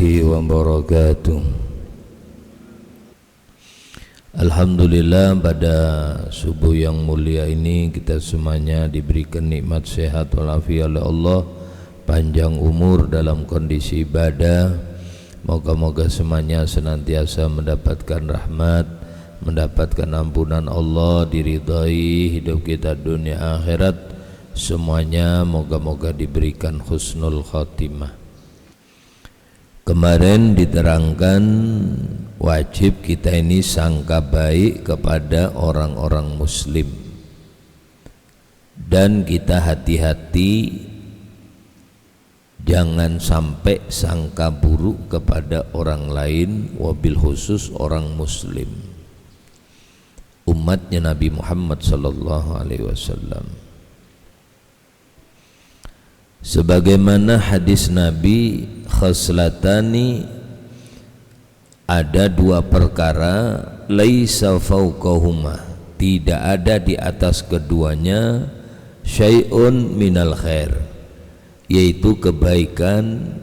warahmatullahi wabarakatuh. Alhamdulillah, pada subuh yang mulia ini kita semuanya diberikan nikmat sehat walafiat oleh Allah, panjang umur dalam kondisi ibadah. Moga-moga semuanya senantiasa mendapatkan rahmat, mendapatkan ampunan Allah, diridhai hidup kita dunia akhirat. Semuanya moga-moga diberikan husnul khotimah. Kemarin diterangkan wajib kita ini sangka baik kepada orang-orang muslim, dan kita hati-hati jangan sampai sangka buruk kepada orang lain, wabil khusus orang muslim, umatnya Nabi Muhammad sallallahu alaihi wasallam. Sebagaimana hadis Nabi, khaslatani, ada dua perkara, laisa fauqahuma, tidak ada di atas keduanya, syai'un minal khair, yaitu kebaikan,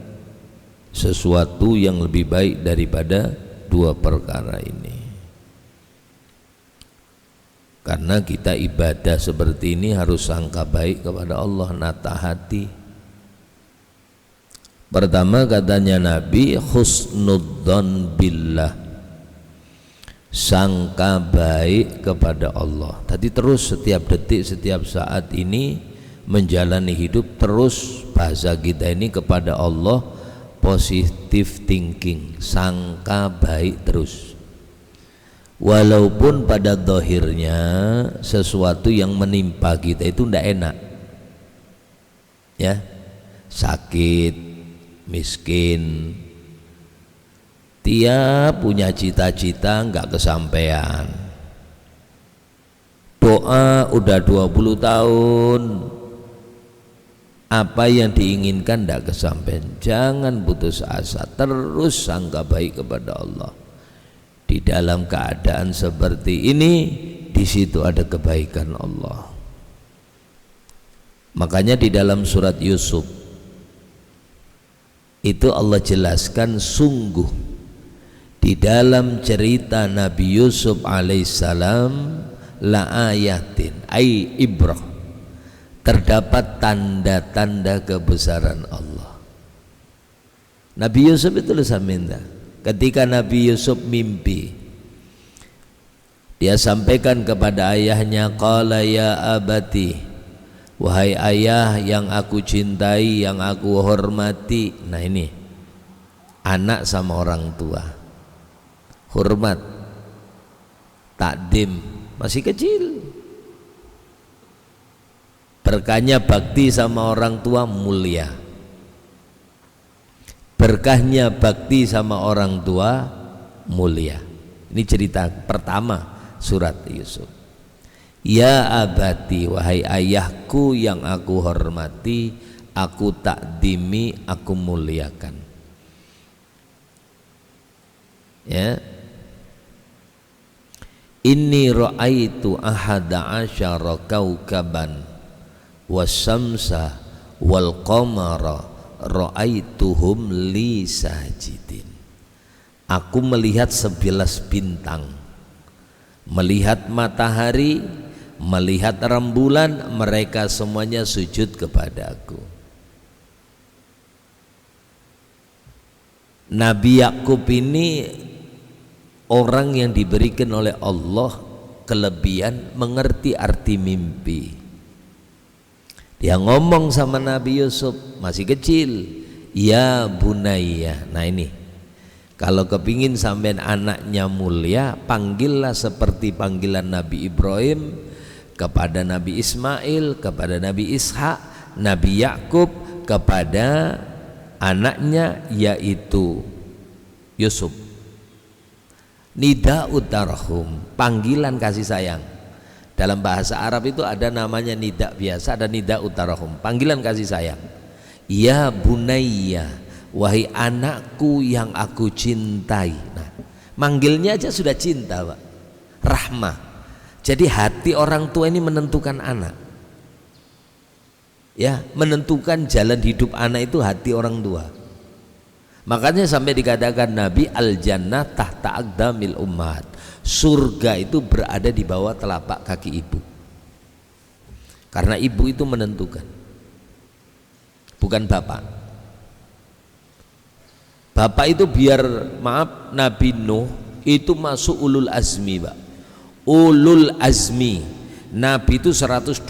sesuatu yang lebih baik daripada dua perkara ini. Karena kita ibadah seperti ini harus sangka baik kepada Allah, nata hati. Pertama katanya Nabi, husnudzon billah, sangka baik kepada Allah. Tadi terus setiap detik, setiap saat ini menjalani hidup, terus bahasa kita ini kepada Allah positive thinking, sangka baik terus. Walaupun pada zahirnya sesuatu yang menimpa kita itu tidak enak, ya, sakit, miskin, tiap punya cita-cita nggak kesampaian, doa udah 20 tahun, apa yang diinginkan tidak kesampaian. Jangan putus asa, terus sangka baik kepada Allah. Di dalam keadaan seperti ini, di situ ada kebaikan Allah. Makanya di dalam surat Yusuf itu Allah jelaskan, sungguh di dalam cerita Nabi Yusuf alaihissalam la ayatin, ay ibrah, terdapat tanda-tanda kebesaran Allah. Nabi Yusuf itu minta, ketika Nabi Yusuf mimpi, dia sampaikan kepada ayahnya, qala ya abati, wahai ayah yang aku cintai, yang aku hormati. Nah ini anak sama orang tua, hormat, takdim, masih kecil. Berkahnya bakti sama orang tua mulia. Berkahnya bakti sama orang tua mulia. Ini cerita pertama surat Yusuf. Ya abati, wahai ayahku yang aku hormati, aku takdimi, aku muliakan. Ya, inni ra'aitu ahada asyara kaukaban wasyamsa wal qamara ra'aituhum li sajidin. Aku melihat 11 bintang, melihat matahari, melihat rembulan, mereka semuanya sujud kepada aku. Nabi Yakub ini orang yang diberikan oleh Allah kelebihan mengerti arti mimpi. Dia ngomong sama Nabi Yusuf masih kecil, ya bunayya. Nah ini, kalau kepingin sampean anaknya mulia, panggillah seperti panggilan Nabi Ibrahim kepada Nabi Ismail, kepada Nabi Ishak, Nabi Yakub kepada anaknya yaitu Yusuf. Nida utarhum, panggilan kasih sayang. Dalam bahasa Arab itu ada namanya nida biasa, ada nida utarhum, panggilan kasih sayang. Ya bunayya, wahai anakku yang aku cintai. Nah, manggilnya aja sudah cinta, Pak. Rahmah. Jadi hati orang tua ini menentukan anak. Ya, menentukan jalan hidup anak itu hati orang tua. Makanya sampai dikatakan Nabi al-jannah tahta aqdamil ummahat. Surga itu berada di bawah telapak kaki ibu. Karena ibu itu menentukan. Bukan bapak. Bapak itu biar maaf Nabi Nuh itu masuk ulul azmi, Pak. Ulul azmi. Nabi itu 124.000,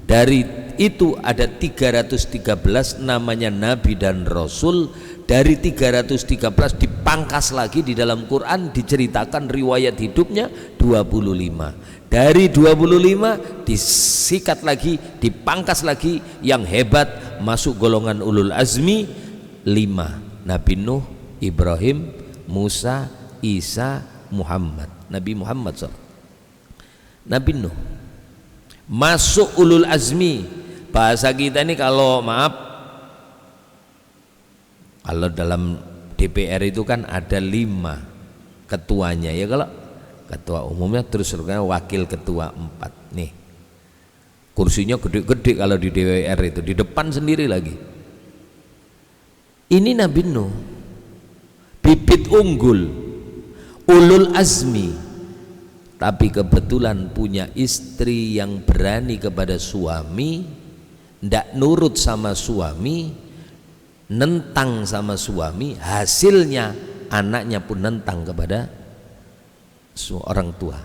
dari itu ada 313 namanya Nabi dan Rasul. Dari 313 dipangkas lagi di dalam Quran, diceritakan riwayat hidupnya 25. Dari 25 disikat lagi, dipangkas lagi, yang hebat masuk golongan ulul azmi 5. Nabi Nuh, Ibrahim, Musa, Isa, Muhammad. Nabi Muhammad SAW. Nabi Nuh masuk ulul azmi. Bahasa kita ini kalau maaf, kalau dalam DPR itu kan ada 5 ketuanya ya, kalau ketua umumnya terus wakil ketua 4 nih, kursinya gede-gede kalau di DPR itu, di depan sendiri lagi. Ini Nabi Nuh, bibit unggul, ulul azmi, tapi kebetulan punya istri yang berani kepada suami, ndak nurut sama suami, nentang sama suami, hasilnya anaknya pun nentang kepada orang tua,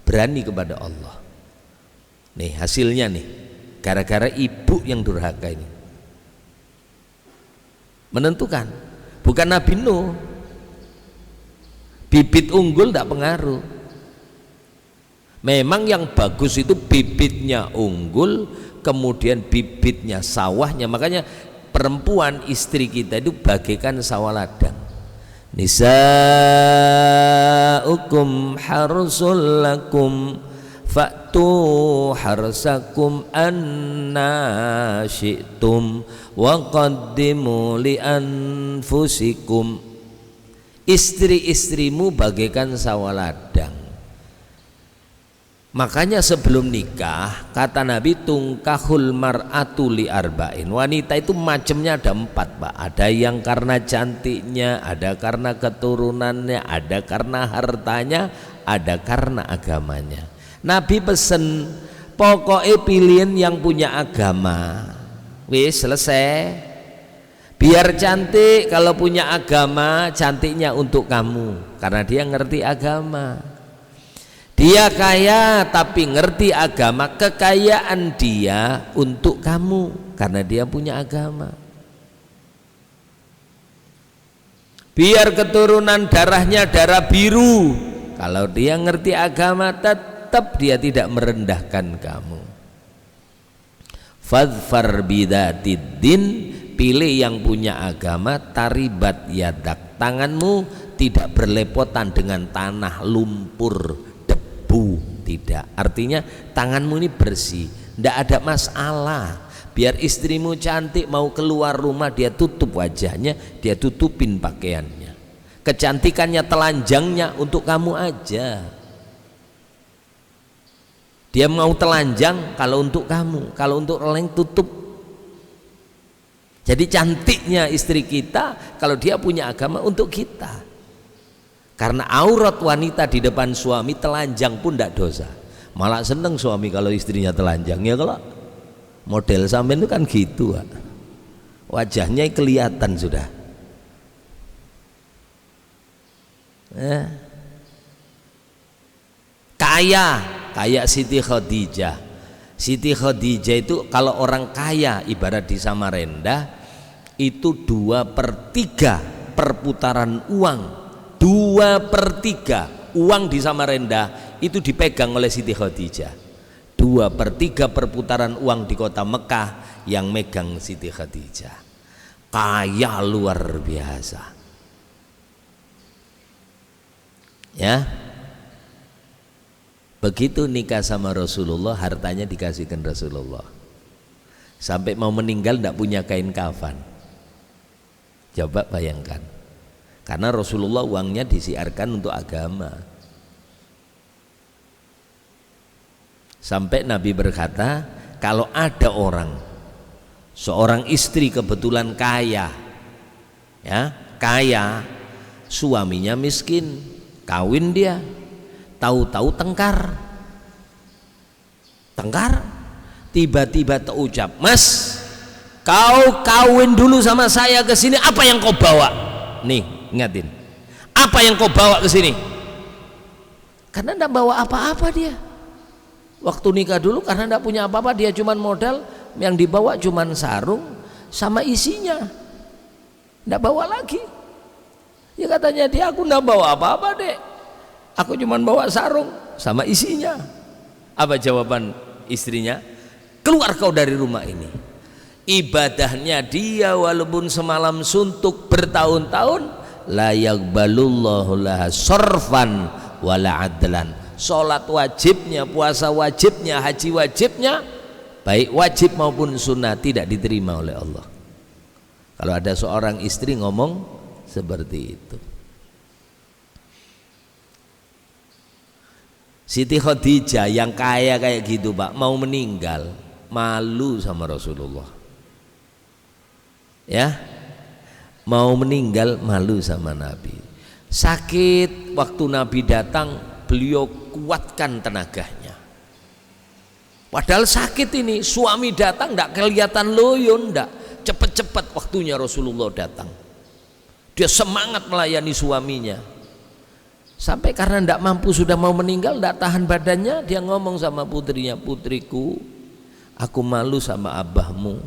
berani kepada Allah. Nih hasilnya nih, gara-gara ibu yang durhaka ini menentukan. Bukan Nabi Nuh, bibit unggul tidak pengaruh. Memang yang bagus itu bibitnya unggul, kemudian bibitnya sawahnya. Makanya perempuan istri kita itu bagaikan sawah ladang. Nisa'ukum harsul lakum fa'tu harsakum anna syi'tum wa qaddimu li anfusikum. Istri-istrimu bagaikan sawah ladang. Makanya sebelum nikah kata Nabi, tungkahul mar'atu li arba'in. Wanita itu macamnya ada 4, Pak. Ada yang karena cantiknya, ada karena keturunannya, ada karena hartanya, ada karena agamanya. Nabi pesen, pokoknya pilihin yang punya agama. Wis selesai. Biar cantik, kalau punya agama, cantiknya untuk kamu karena dia ngerti agama. Dia kaya tapi ngerti agama, kekayaan dia untuk kamu karena dia punya agama. Biar keturunan darahnya darah biru, kalau dia ngerti agama tetap dia tidak merendahkan kamu. Fadfar bidatiddin, pilih yang punya agama, taribat yadak, tanganmu tidak berlepotan dengan tanah, lumpur, tidak, artinya tanganmu ini bersih, tidak ada masalah. Biar istrimu cantik, mau keluar rumah dia tutup wajahnya, dia tutupin pakaiannya, kecantikannya telanjangnya untuk kamu aja. Dia mau telanjang kalau untuk kamu, kalau untuk orang lain tutup. Jadi cantiknya istri kita kalau dia punya agama untuk kita. Karena aurat wanita di depan suami telanjang pun tidak dosa. Malah seneng suami kalau istrinya telanjang. Ya kalau model sampean itu kan gitu, Pak. Wajahnya kelihatan sudah. Kaya Siti Khadijah. Siti Khadijah itu kalau orang kaya ibarat di Samarinda itu 2/3 perputaran uang, 2/3 uang di Samarinda itu dipegang oleh Siti Khadijah. 2/3 perputaran uang di kota Mekah yang megang Siti Khadijah. Kaya luar biasa. Ya. Begitu nikah sama Rasulullah, hartanya dikasihkan Rasulullah. Sampai mau meninggal tidak punya kain kafan. Coba bayangkan. Karena Rasulullah uangnya disiarkan untuk agama. Sampai Nabi berkata, kalau ada orang, seorang istri kebetulan kaya, ya, kaya, suaminya miskin, kawin dia, tahu-tahu tengkar, tiba-tiba terucap, "Mas, kau kawin dulu sama saya ke sini, apa yang kau bawa?" Nih, ingatin, apa yang kau bawa ke sini? Karena tidak bawa apa-apa dia. Waktu nikah dulu karena tidak punya apa-apa, dia cuman modal, yang dibawa cuman sarung sama isinya, tidak bawa lagi. Ya katanya dia, "Aku tidak bawa apa-apa dek, aku cuman bawa sarung sama isinya." Apa jawaban istrinya? "Keluar kau dari rumah ini." Ibadahnya dia walaupun semalam suntuk bertahun-tahun, la yaqbalullahu laha sorfan wala adlan. Sholat wajibnya, puasa wajibnya, haji wajibnya, baik wajib maupun sunnah, tidak diterima oleh Allah. Kalau ada seorang istri ngomong seperti itu. Siti Khadijah yang kaya kayak gitu Pak, mau meninggal, malu sama Rasulullah, ya, mau meninggal malu sama Nabi. Sakit, waktu Nabi datang beliau kuatkan tenaganya, padahal sakit ini. Suami datang tidak kelihatan loyo, ndak, cepet-cepet waktunya Rasulullah datang, dia semangat melayani suaminya. Sampai karena tidak mampu, sudah mau meninggal, tidak tahan badannya, dia ngomong sama putrinya, "Putriku, aku malu sama abahmu,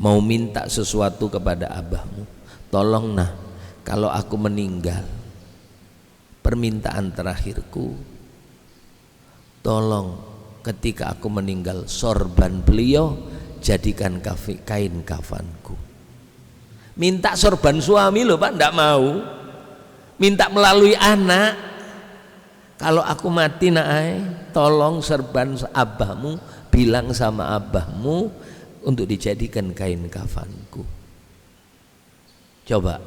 mau minta sesuatu kepada abahmu. Tolong nah, kalau aku meninggal, permintaan terakhirku, tolong ketika aku meninggal, sorban beliau jadikan kain kafanku." Minta sorban suami loh Pak, tidak mau. Minta melalui anak, "Kalau aku mati nak, tolong sorban abahmu, bilang sama abahmu untuk dijadikan kain kafanku." Coba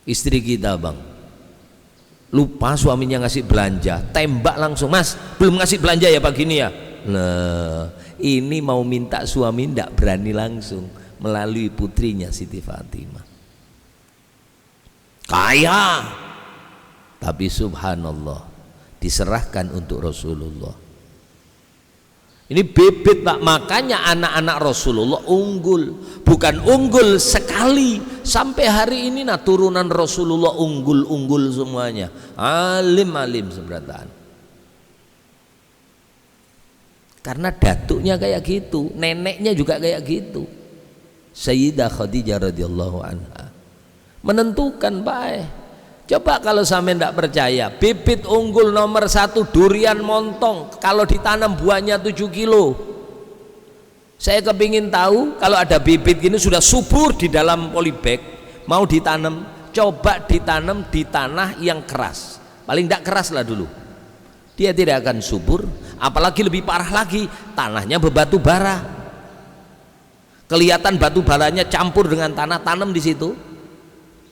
istri kita Bang, lupa suaminya ngasih belanja, tembak langsung, "Mas, belum ngasih belanja ya pagi ini ya?" Nah, ini mau minta suami tidak berani langsung, melalui putrinya Siti Fatimah. Kaya, tapi subhanallah diserahkan untuk Rasulullah. Ini bibit Pak, makanya anak-anak Rasulullah unggul, bukan unggul sekali, sampai hari ini nah turunan Rasulullah unggul semuanya, alim seberataan. Karena datuknya kayak gitu, neneknya juga kayak gitu. Sayyidah Khadijah radhiyallahu anha menentukan Pak. Coba kalau sampai tidak percaya, bibit unggul nomor 1 durian montong, kalau ditanam buahnya 7 kilo. Saya kepingin tahu kalau ada bibit gini sudah subur di dalam polybag, mau ditanam, coba ditanam di tanah yang keras, paling tidak keras lah dulu, dia tidak akan subur. Apalagi lebih parah lagi, tanahnya berbatu bara, kelihatan batu baranya campur dengan tanah, tanam di situ,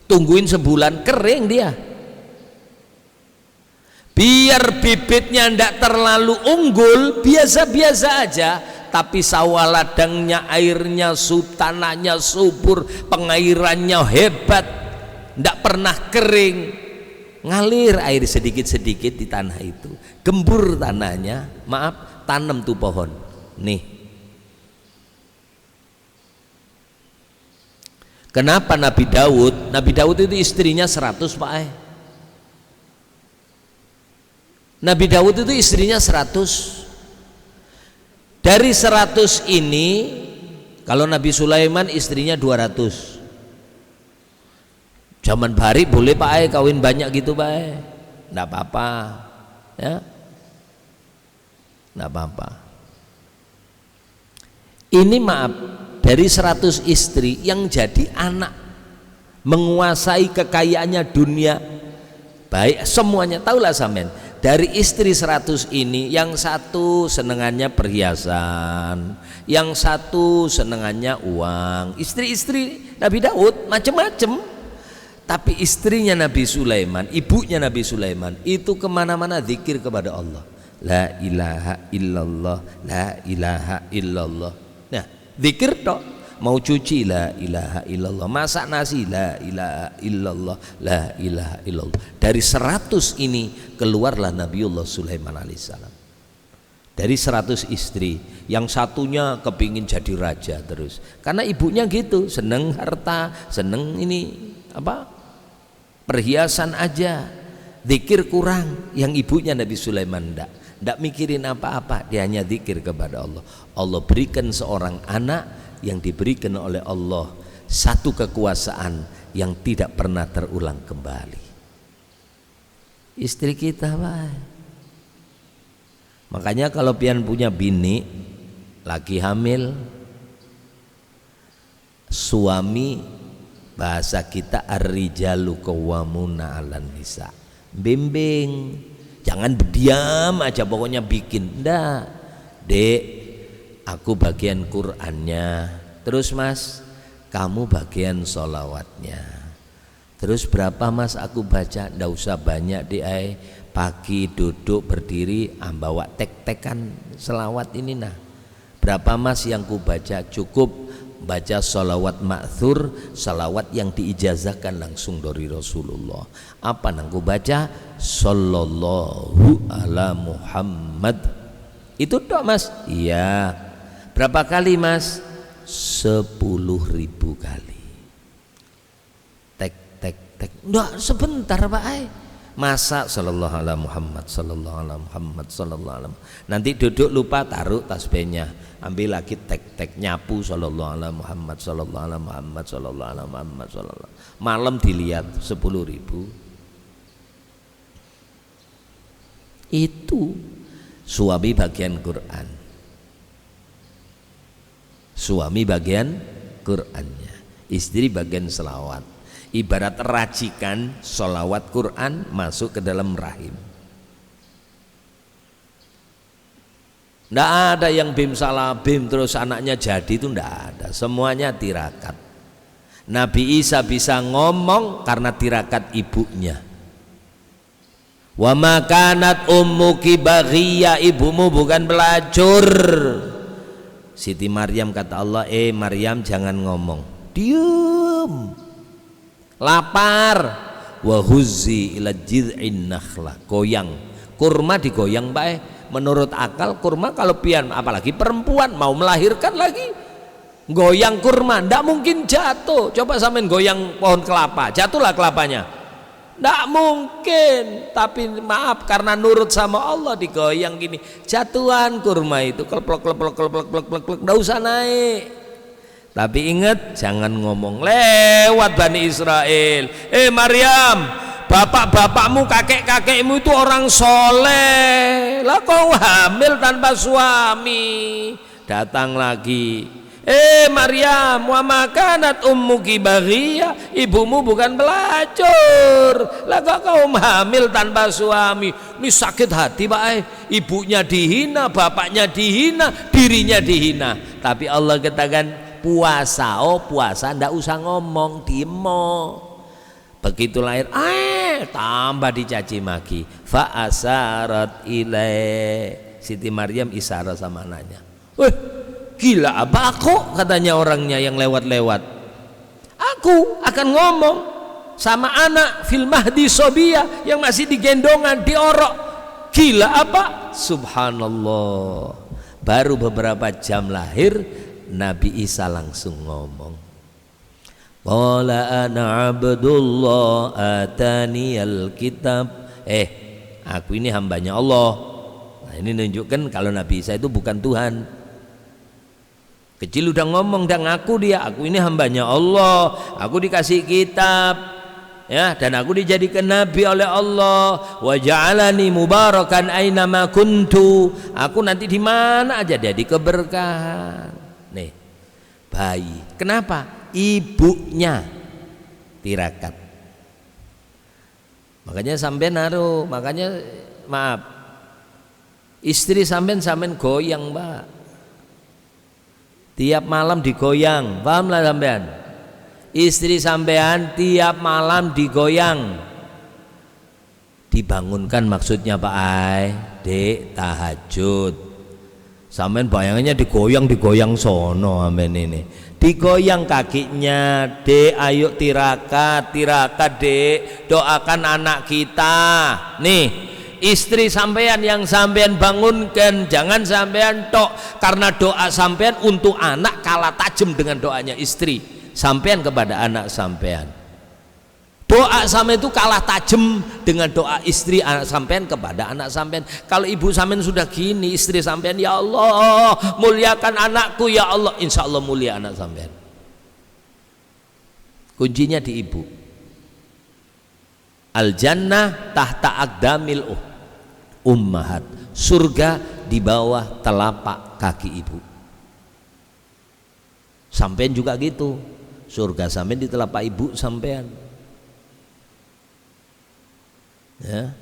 tungguin sebulan kering dia. Biar bibitnya tidak terlalu unggul, biasa-biasa aja, tapi sawah ladangnya, airnya, tanahnya subur, pengairannya hebat, tidak pernah kering, ngalir air sedikit-sedikit di tanah itu, gembur tanahnya, maaf, tanam tuh pohon. Nih, kenapa Nabi Daud itu istrinya 100 Pak. Nabi Daud itu istrinya 100. Dari 100 ini, kalau Nabi Sulaiman istrinya 200. Zaman bari boleh Pak kawin banyak gitu Pak, enggak apa-apa ya, enggak apa-apa. Ini maaf, dari 100 istri yang jadi anak, menguasai kekayaannya dunia, baik semuanya, tahulah sampean, dari istri 100 ini, yang satu senengannya perhiasan, yang satu senengannya uang. Istri-istri Nabi Daud macam-macam, tapi istrinya Nabi Sulaiman, ibunya Nabi Sulaiman itu kemana-mana zikir kepada Allah, la ilaha illallah, la ilaha illallah. Nah, zikir toh, mau cuci la ilaha illallah, masak nasi la ilaha illallah, la ilaha illallah. Dari 100 ini keluarlah Nabiullah Sulaiman alaihissalam. Dari 100 istri, yang satunya kepingin jadi raja terus, karena ibunya gitu, seneng harta, seneng ini apa, perhiasan aja, zikir kurang. Yang ibunya Nabi Sulaiman ndak mikirin apa-apa, dia hanya zikir kepada Allah. Allah berikan seorang anak yang diberikan oleh Allah satu kekuasaan yang tidak pernah terulang kembali. Istri kita, Pak. Makanya kalau pian punya bini lagi hamil, suami, bahasa kita ar-rijalu qawwamuna 'alan nisa, bimbing, jangan berdiam aja pokoknya bikin. Ndak, Dek, aku bagian Qur'annya, terus Mas kamu bagian sholawatnya. Terus berapa Mas aku baca? Ndak usah banyak Dek, pagi duduk berdiri bawa tek-tekan selawat ini nah. Berapa Mas yang ku baca? Cukup baca sholawat ma'thur, sholawat yang diijazahkan langsung dari Rasulullah. Apa nang ku baca? Sallallahu ala Muhammad. Itu tok Mas? Iya. Berapa kali Mas? 10.000 kali. Tek tek tek. Nggak sebentar Pak. Masa sallallahu ala Muhammad, sallallahu ala Muhammad, sallallahu ala. Nanti duduk lupa taruh tasbihnya, ambil lagi tek-tek, nyapu sallallahu ala Muhammad, sallallahu ala Muhammad, sallallahu ala Muhammad, sallallahu. Malam dilihat 10.000. Itu suami bagian Quran. Suami bagian Qurannya, istri bagian selawat. Ibarat racikan sholawat Quran masuk ke dalam rahim. Nggak ada yang bim salah bim terus anaknya jadi, itu nggak ada. Semuanya tirakat. Nabi Isa bisa ngomong karena tirakat ibunya. Wa ma kanat ummuki baghiya, ibumu bukan pelacur. Siti Maryam kata Allah, Maryam jangan ngomong, diem. Lapar. Wa huzzi ila jid'in nakhlah, goyang. Kurma digoyang bae. Menurut akal kurma kalau pian, apalagi perempuan mau melahirkan lagi, goyang kurma ndak mungkin jatuh. Coba sampean goyang pohon kelapa, jatuhlah kelapanya? Ndak mungkin. Tapi maaf, karena nurut sama Allah digoyang gini, jatuhan kurma itu kleplok kleplok kleplok kleplok, ndak usah naik. Tapi ingat, jangan ngomong lewat Bani Israel. Maryam, bapak-bapakmu, kakek-kakekmu itu orang soleh, lah kau hamil tanpa suami. Datang lagi, Maryam, wa makanat ummuki baghiyah, ibumu bukan pelacur, lah kok kau hamil tanpa suami. Ini sakit hati Pak. Ibunya dihina, bapaknya dihina, dirinya dihina. Tapi Allah katakan puasa, puasa ndak usah ngomong, dimo. Begitu lahir, tambah dicaci maki. Fa asarat ilai, Siti Maryam isyarat sama anaknya. Gila apa aku, katanya orangnya yang lewat-lewat. Aku akan ngomong sama anak fil mahdi sobia, yang masih digendongan, diorok. Gila apa? Subhanallah. Baru beberapa jam lahir, Nabi Isa langsung ngomong, qala ana abdullah atani alkitab. Aku ini hambanya Allah. Nah, ini menunjukkan kalau Nabi Isa itu bukan Tuhan. Kecil udah ngomong, udah ngaku dia, aku ini hambanya Allah, aku dikasih kitab, ya, dan aku dijadikan nabi oleh Allah. Wa ja'alani mubarakan aina ma kuntu, aku nanti di mana aja jadi keberkahan. Nih, bayi. Kenapa? Ibunya tirakat. Makanya sampean naruh, makanya maaf, istri sampean goyang, Mbak. Tiap malam digoyang, paham lah sampean? Istri sampean tiap malam digoyang. Dibangunkan maksudnya Pak Dek, tahajud. Sampean bayangannya digoyang sono amen ini. digoyang kakinya. Dek, ayo tirakat dek, doakan anak kita. Nih, istri sampean yang sampean bangunkan, jangan sampean tok, karena doa sampean untuk anak kalah tajam dengan doanya istri sampean kepada anak sampean. Doa sampean itu kalah tajam dengan doa istri anak sampean kepada anak sampean. Kalau ibu sampean sudah gini, istri sampean, ya Allah muliakan anakku ya Allah, insya Allah mulia anak sampean. Kuncinya di ibu. Al jannah tahta aqdamil ummahat, surga di bawah telapak kaki ibu. Sampean juga gitu, surga sampean di telapak ibu sampean. Ya.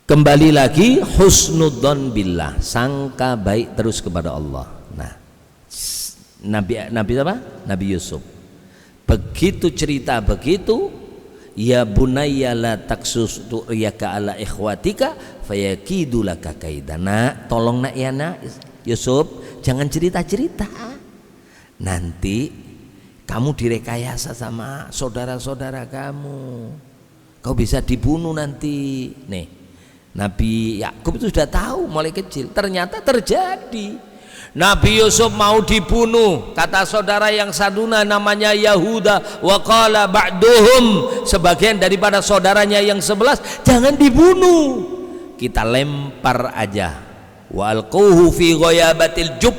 Kembali lagi husnudzon billah, sangka baik terus kepada Allah. Nah, Nabi apa? Nabi Yusuf. Begitu cerita begitu, ya bunayya la taksus tu'riyaka ala ikhwatika fayakidu laka kaidana. Tolong nak ya nak Yusuf, jangan cerita-cerita. Nanti kamu direkayasa sama saudara-saudara kamu, kau bisa dibunuh nanti. Nih, Nabi Yakub itu sudah tahu mulai kecil, ternyata terjadi. Nabi Yusuf mau dibunuh, kata saudara yang saduna namanya Yahuda, wa qala ba'duhum, sebagian daripada saudaranya yang 11, jangan dibunuh, kita lempar aja. Wa alquhu fi ghayabatil jub,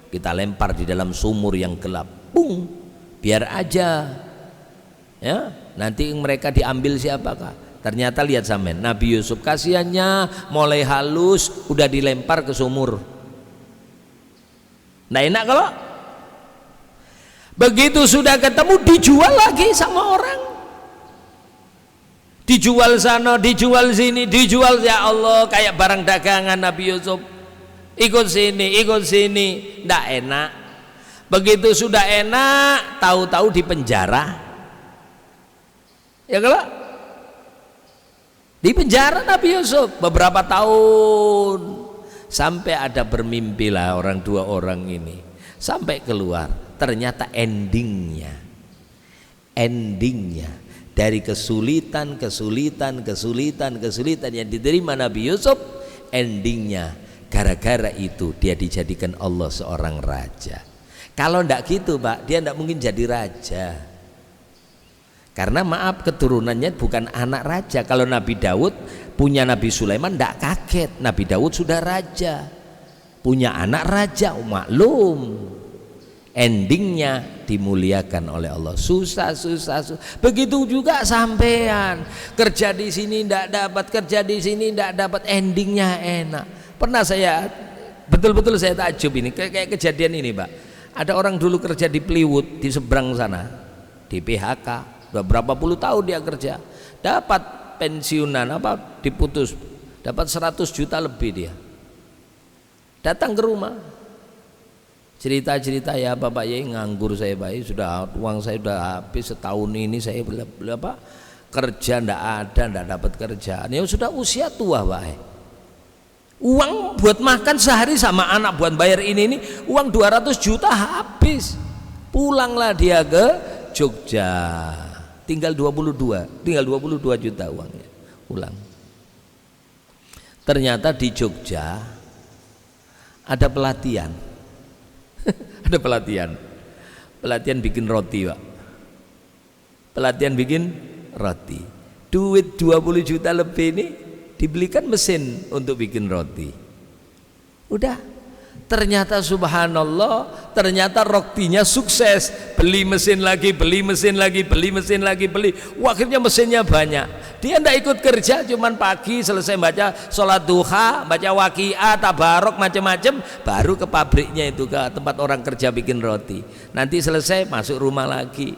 kita lempar di dalam sumur yang gelap. Bung, biar aja ya, nanti mereka diambil siapakah. Ternyata lihat sampean, Nabi Yusuf kasihannya mulai halus udah dilempar ke sumur. Nah enak kalau begitu sudah ketemu dijual lagi sama orang, dijual sana dijual sini, dijual, ya Allah kayak barang dagangan. Nabi Yusuf ikut sini, ndak enak. Begitu sudah enak, tahu-tahu di penjara. Ya kalau di penjara Nabi Yusuf beberapa tahun, sampai ada bermimpi lah dua orang ini, sampai keluar. Ternyata endingnya dari kesulitan yang diterima Nabi Yusuf, endingnya gara-gara itu dia dijadikan Allah seorang raja. Kalau ndak gitu Pak, dia ndak mungkin jadi raja. Karena maaf, keturunannya bukan anak raja. Kalau Nabi Daud punya Nabi Sulaiman ndak kaget, Nabi Daud sudah raja, punya anak raja, maklum. Endingnya dimuliakan oleh Allah. Susah. Begitu juga sampean, kerja di sini ndak dapat, kerja di sini ndak dapat, endingnya enak. Pernah saya betul-betul saya takjub ini, kayak kejadian ini Pak. Ada orang dulu kerja di Pliwut di seberang sana, di PHK, udah berapa puluh tahun dia kerja, dapat pensiunan diputus, dapat 100 juta lebih. Dia datang ke rumah, cerita ya Bapak ya, nganggur saya Pak, sudah uang saya sudah habis setahun ini, saya kerja ndak dapat kerjaan, ya sudah usia tua Pak. Uang buat makan sehari sama anak buat bayar ini uang 200 juta habis. Pulanglah dia ke Jogja, tinggal 22 juta uangnya. Pulang. Ternyata di Jogja ada pelatihan. Ada pelatihan bikin roti Pak. Pelatihan bikin roti. Duit 20 juta lebih ini dibelikan mesin untuk bikin roti. Udah, ternyata subhanallah, ternyata rotinya sukses. Beli mesin lagi, akhirnya mesinnya banyak. Dia ndak ikut kerja, cuman pagi selesai baca sholat duha, baca waqiah, tabarok, macam-macam, baru ke pabriknya itu, ke tempat orang kerja bikin roti. Nanti selesai masuk rumah lagi,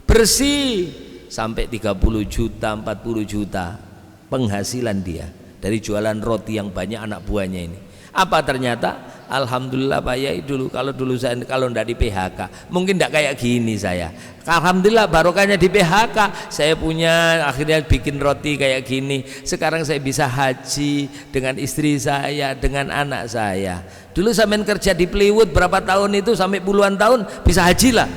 bersih sampai 30 juta, 40 juta penghasilan dia dari jualan roti yang banyak anak buahnya ini. Apa ternyata? Alhamdulillah Pak Yai, dulu saya kalau ndak di PHK mungkin ndak kayak gini saya. Alhamdulillah barokahnya di PHK saya punya akhirnya bikin roti kayak gini. Sekarang saya bisa haji dengan istri saya, dengan anak saya. Dulu sampean kerja di Plywood berapa tahun itu sampai puluhan tahun bisa haji lah?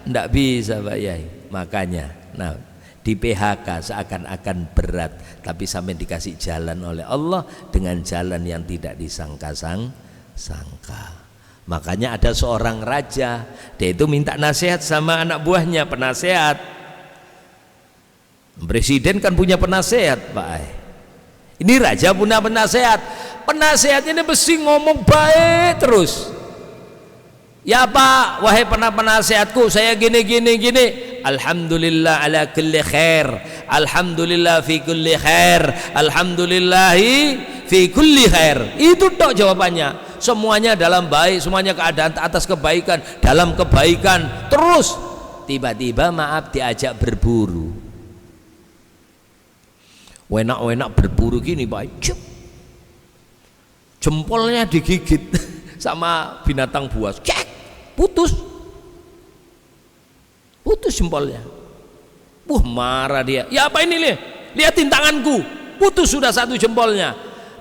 Ndak bisa Pak Yai. Makanya nah di PHK seakan-akan berat, tapi sampai dikasih jalan oleh Allah dengan jalan yang tidak disangka-sangka. Makanya ada seorang raja, dia itu minta nasihat sama anak buahnya, penasehat. Presiden kan punya penasehat Pak. Ini raja punya penasehat. Penasehatnya ini mesti ngomong baik terus. Ya Pak, wahai penasehatku, saya gini. Alhamdulillah ala kulli khair, alhamdulillah fi kulli khair, alhamdulillahi fi kulli khair. Itu tok jawabannya. Semuanya dalam baik, semuanya keadaan atas kebaikan, dalam kebaikan. Terus tiba-tiba maaf diajak berburu. Wenak berburu gini Pak. Jempolnya digigit sama binatang buas. Cek, putus jempolnya. Marah dia. Ya apa ini lihatin tanganku, putus sudah satu jempolnya.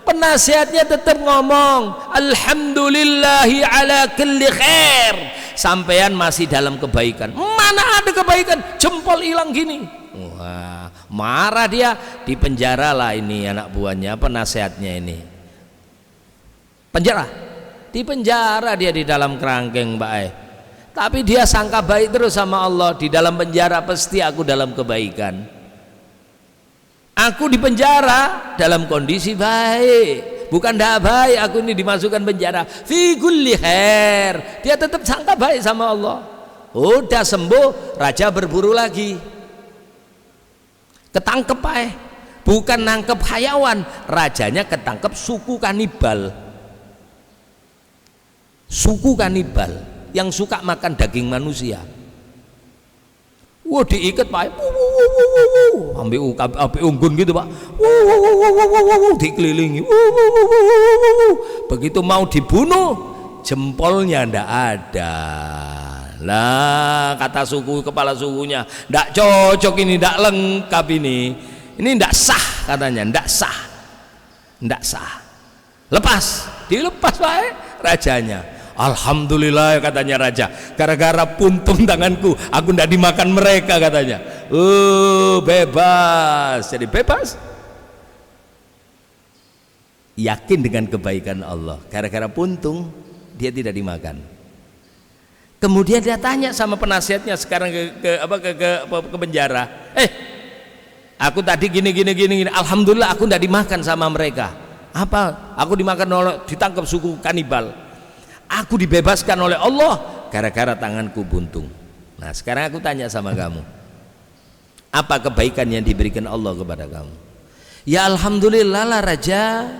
Penasihatnya tetap ngomong alhamdulillahi ala kulli khair. Sampean masih dalam kebaikan. Mana ada kebaikan, jempol hilang gini. Wah, marah dia, dipenjara lah ini anak buahnya, penasihatnya ini. Dipenjara dia di dalam kerangkeng Mbak. Tapi dia sangka baik terus sama Allah. Di dalam penjara pasti aku dalam kebaikan. Aku di penjara dalam kondisi baik, bukan tidak baik. Aku ini dimasukkan penjara fi kulli khair. Dia tetap sangka baik sama Allah. Udah sembuh, raja berburu lagi. Ketangkep bukan nangkep hayawan, rajanya ketangkep suku kanibal. Suku kanibal yang suka makan daging manusia. Wah, diikat Pak, ambil unggun gitu Pak, dikelilingi, begitu mau dibunuh jempolnya ndak ada. Lah kata kepala sukunya, ndak cocok ini, ndak lengkap ini ndak sah katanya, ndak sah. Dilepas Pak rajanya. Alhamdulillah katanya raja, gara-gara puntung tanganku aku tidak dimakan mereka katanya. Bebas, jadi bebas. Yakin dengan kebaikan Allah, gara-gara puntung dia tidak dimakan. Kemudian dia tanya sama penasihatnya sekarang ke penjara, aku tadi gini, alhamdulillah aku tidak dimakan sama mereka. Apa? Aku ditangkap suku kanibal. Aku dibebaskan oleh Allah gara-gara tanganku buntung. Nah sekarang aku tanya sama kamu, apa kebaikan yang diberikan Allah kepada kamu? Ya alhamdulillah lah raja,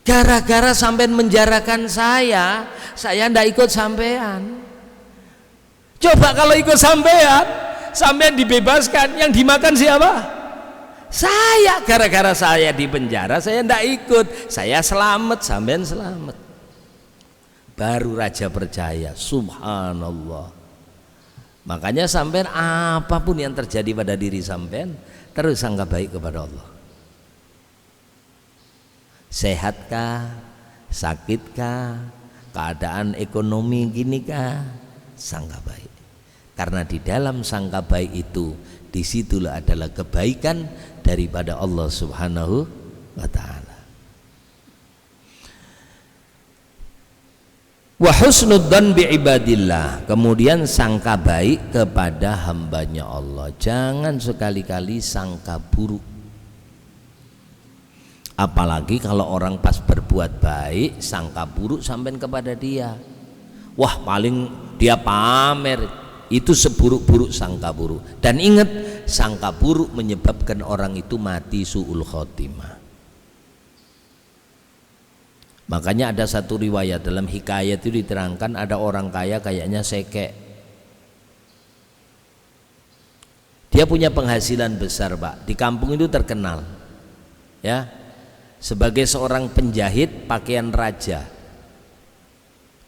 gara-gara sampean menjarakan saya ndak ikut sampean. Coba kalau ikut sampean dibebaskan, yang dimakan siapa? Saya. Gara-gara saya di penjara saya ndak ikut, saya selamat, sampean selamat. Baru raja percaya. Subhanallah. Makanya sampean apapun yang terjadi pada diri sampean terus sangka baik kepada Allah. Sehatkah, sakitkah, keadaan ekonomi ginikah, sangka baik. Karena di dalam sangka baik itu, disitulah adalah kebaikan daripada Allah Subhanahu wa ta'ala. Wa husnudzan bi ibadillah, kemudian sangka baik kepada hambanya Allah. Jangan sekali-kali sangka buruk. Apalagi kalau orang pas berbuat baik sangka buruk sampean kepada dia. Wah, paling dia pamer. Itu seburuk-buruk sangka buruk. Dan ingat, sangka buruk menyebabkan orang itu mati su'ul khotimah. Makanya ada satu riwayat dalam hikayat itu diterangkan, ada orang kaya kayaknya sekek. Dia punya penghasilan besar Pak, di kampung itu terkenal. Ya, sebagai seorang penjahit pakaian raja.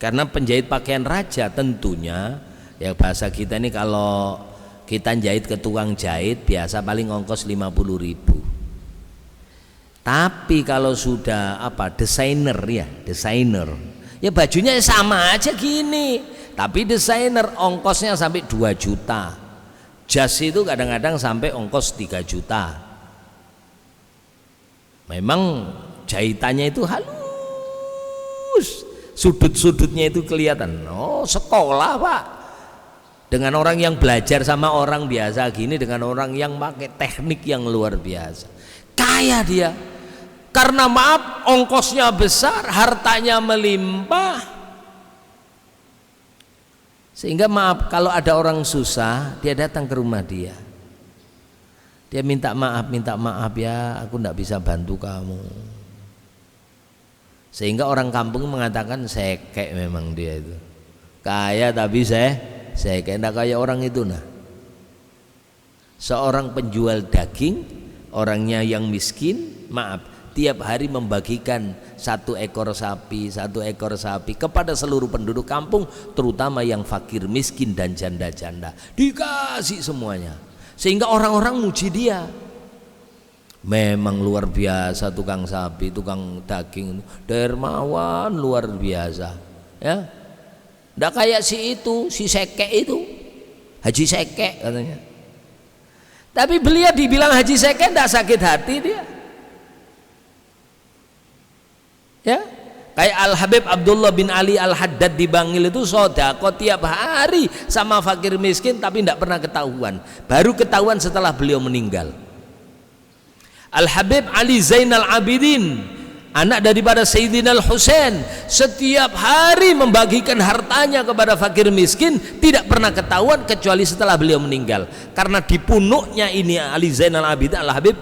Karena penjahit pakaian raja tentunya ya bahasa kita ini kalau kita jahit ke tukang jahit biasa paling ongkos 50.000. Tapi kalau sudah desainer ya bajunya sama aja gini, tapi desainer ongkosnya sampai 2 juta. Jas itu kadang-kadang sampai ongkos 3 juta. Memang jahitannya itu halus, sudut-sudutnya itu kelihatan. Oh, sekolah Pak, dengan orang yang belajar sama orang biasa gini, dengan orang yang pakai teknik yang luar biasa, kaya dia. Karena maaf, ongkosnya besar, hartanya melimpah, sehingga maaf kalau ada orang susah dia datang ke rumah dia minta maaf ya, aku tidak bisa bantu kamu. Sehingga orang kampung mengatakan sekek, memang dia itu kaya tapi sekek, tidak kayak orang itu. Nah, seorang penjual daging, orangnya yang miskin, maaf, tiap hari membagikan 1 ekor sapi kepada seluruh penduduk kampung, terutama yang fakir miskin dan janda-janda, dikasih semuanya. Sehingga orang-orang muji dia, memang luar biasa tukang sapi, tukang daging, dermawan luar biasa ya. Tidak kayak si sekek itu, Haji Sekek katanya. Tapi beliau dibilang Haji Sekek tidak sakit hati dia ya. Kayak Al-Habib Abdullah bin Ali Al-Haddad di Bangil itu sodako tiap hari sama fakir miskin, tapi tidak pernah ketahuan, baru ketahuan setelah beliau meninggal. Al-Habib Ali Zainal Abidin, anak daripada Sayyidina Al-Husain, setiap hari membagikan hartanya kepada fakir miskin, tidak pernah ketahuan kecuali setelah beliau meninggal. Karena di punuknya ini Ali Zainal Abidin, Al-Habib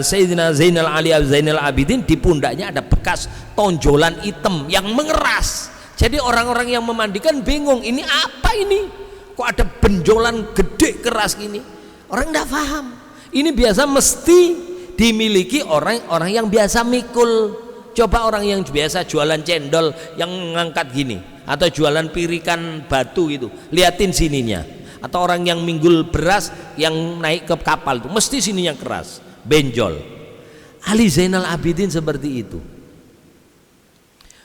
Sayyidina Zainal Ali Zainal Abidin, di pundaknya ada bekas tonjolan hitam yang mengeras. Jadi orang-orang yang memandikan bingung, ini apa ini? Kok ada benjolan gede keras gini? Orang tidak paham. Ini biasa mesti dimiliki orang-orang yang biasa mikul. Coba orang yang biasa jualan cendol yang ngangkat gini, atau jualan pirikan batu gitu, liatin sininya. Atau orang yang minggul beras yang naik ke kapal itu mesti sininya keras, benjol. Ali Zainal Abidin seperti itu.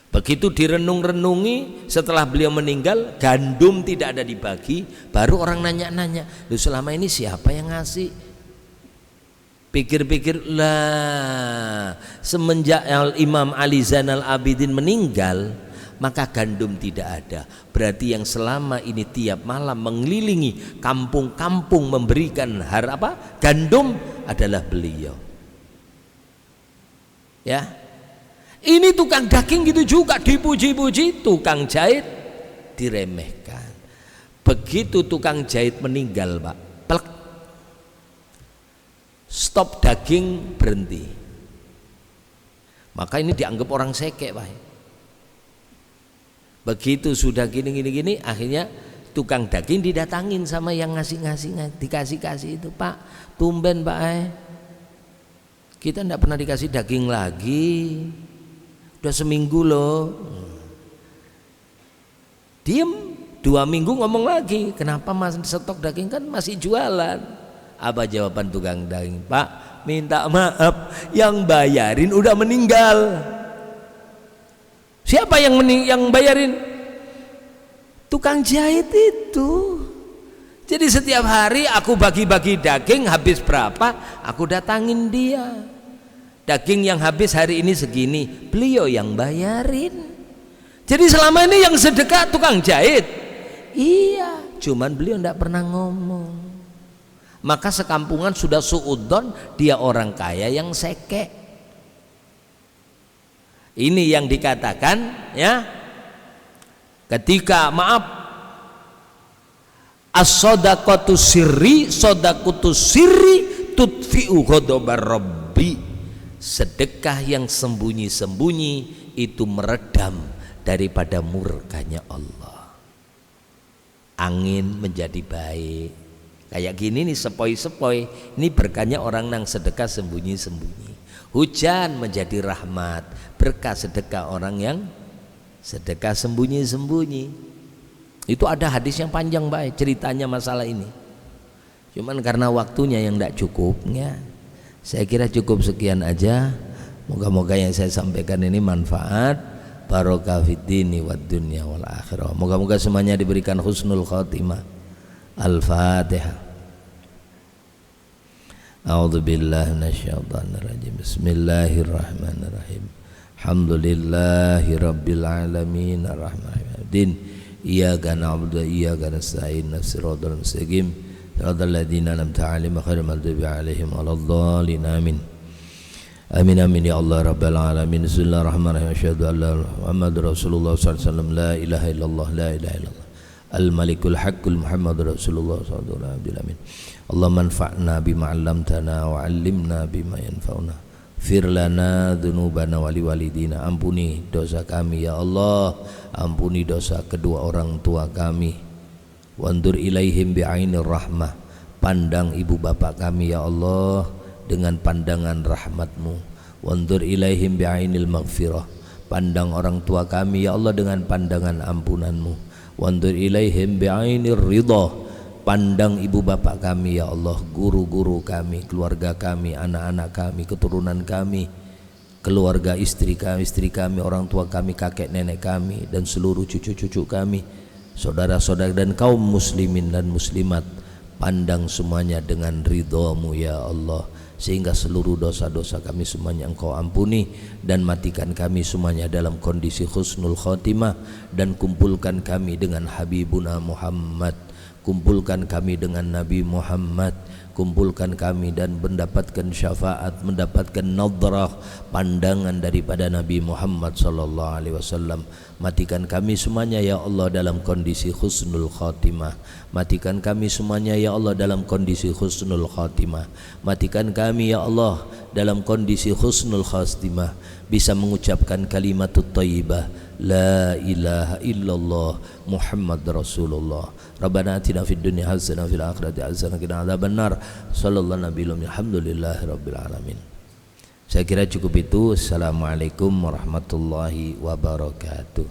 Begitu direnung-renungi setelah beliau meninggal, gandum tidak ada dibagi, baru orang nanya-nanya, "Loh, selama ini siapa yang ngasih?" Pikir-pikir, lah semenjak Imam Ali Zainal Abidin meninggal, maka gandum tidak ada. Berarti yang selama ini tiap malam mengelilingi kampung-kampung memberikan gandum adalah beliau. Ya, ini tukang daging gitu juga dipuji-puji, tukang jahit diremehkan. Begitu tukang jahit meninggal, Pak, plek, stop daging, berhenti. Maka ini dianggap orang sekek, Pak. Begitu sudah gini, akhirnya tukang daging didatangin sama yang ngasih dikasih itu, "Pak, tumben Pak, kita tidak pernah dikasih daging lagi, udah seminggu loh." Diem 2 minggu, ngomong lagi, "Kenapa Mas stok daging, kan masih jualan?" Apa jawaban tukang daging? "Pak, minta maaf, yang bayarin udah meninggal." Siapa yang bayarin? Tukang jahit itu. Jadi setiap hari aku bagi-bagi daging, habis berapa aku datangin dia. Daging yang habis hari ini segini, beliau yang bayarin. Jadi selama ini yang sedekah tukang jahit. Iya, cuman beliau tidak pernah ngomong. Maka sekampungan sudah suudon, dia orang kaya yang sekek. Ini yang dikatakan ya, ketika as-shadaqatu sirri shadaqatu sirri tudfi'u ghadabar rabbi. Sedekah yang sembunyi-sembunyi itu meredam daripada murkanya Allah. Angin menjadi baik. Kayak gini nih, sepoi-sepoi, ini berkahnya orang nang sedekah sembunyi-sembunyi. Hujan menjadi rahmat, berkah sedekah orang yang sedekah sembunyi-sembunyi. Itu ada hadis yang panjang baik ceritanya masalah ini. Cuman karena waktunya yang tidak cukup ya, saya kira cukup sekian aja. Moga-moga yang saya sampaikan ini manfaat, barokah fid dini wad dunya wal akhirah. Moga-moga semuanya diberikan husnul khatimah. Al-Fatihah. A'udzu billahi minasyaitonir rajim. Bismillahirrahmanirrahim. Alhamdulillahi rabbil alamin arrahmanirrahim. Iyyaka na'budu wa iyyaka nasta'in. Shiratal mustaqim. Shiratal ladzina an'amta 'alaihim ghairil maghdubi 'alaihim waladdallin. Amin. Amin amin ya Allah rabbal alamin. Bismillahirrahmanirrahim. Asyhadu an la ilaha illallah Muhammadur Rasulullah sallallahu alaihi wasallam. La ilaha illallah, la ilaha illallah. Al-Malikul Haqqul Muhammadur Rasulullah sallallahu alaihi wasallam. Allahumma anfa'na bima 'allamtana wa 'allimna bima yanfa'una. Fir lana dzunubana wa liwalidina. Ampuni dosa kami ya Allah, ampuni dosa kedua orang tua kami. Wandur ilaihim bi'ainir rahmah. Pandang ibu bapak kami ya Allah dengan pandangan rahmatmu. Wandur ilaihim bi'ainil maghfirah. Pandang orang tua kami ya Allah dengan pandangan ampunanmu. Wandur ilaihim bi'ainir ridha. Pandang ibu bapak kami ya Allah, guru-guru kami, keluarga kami, anak-anak kami, keturunan kami, keluarga istri kami, orang tua kami, kakek nenek kami, dan seluruh cucu-cucu kami, saudara-saudara dan kaum muslimin dan muslimat. Pandang semuanya dengan ridhamu ya Allah, sehingga seluruh dosa-dosa kami semuanya Engkau ampuni, dan matikan kami semuanya dalam kondisi husnul khotimah, dan kumpulkan kami dengan Habibuna Muhammad, kumpulkan kami dengan Nabi Muhammad, kumpulkan kami dan mendapatkan syafaat, mendapatkan nadrah pandangan daripada Nabi Muhammad sallallahu alaihi wasallam. Matikan kami semuanya ya Allah dalam kondisi husnul khatimah. Matikan kami semuanya ya Allah dalam kondisi husnul khatimah. Matikan kami ya Allah dalam kondisi husnul khatimah, bisa mengucapkan kalimatut thayyibah la ilaha illallah Muhammad Rasulullah. Rabbana atina fid dunya hasanah wa fil akhirati hasanah wa qina adzabannar. Sallallahu nabiyil alhamdulillahi rabbil alamin. Saya kira cukup itu. Assalamualaikum warahmatullahi wabarakatuh.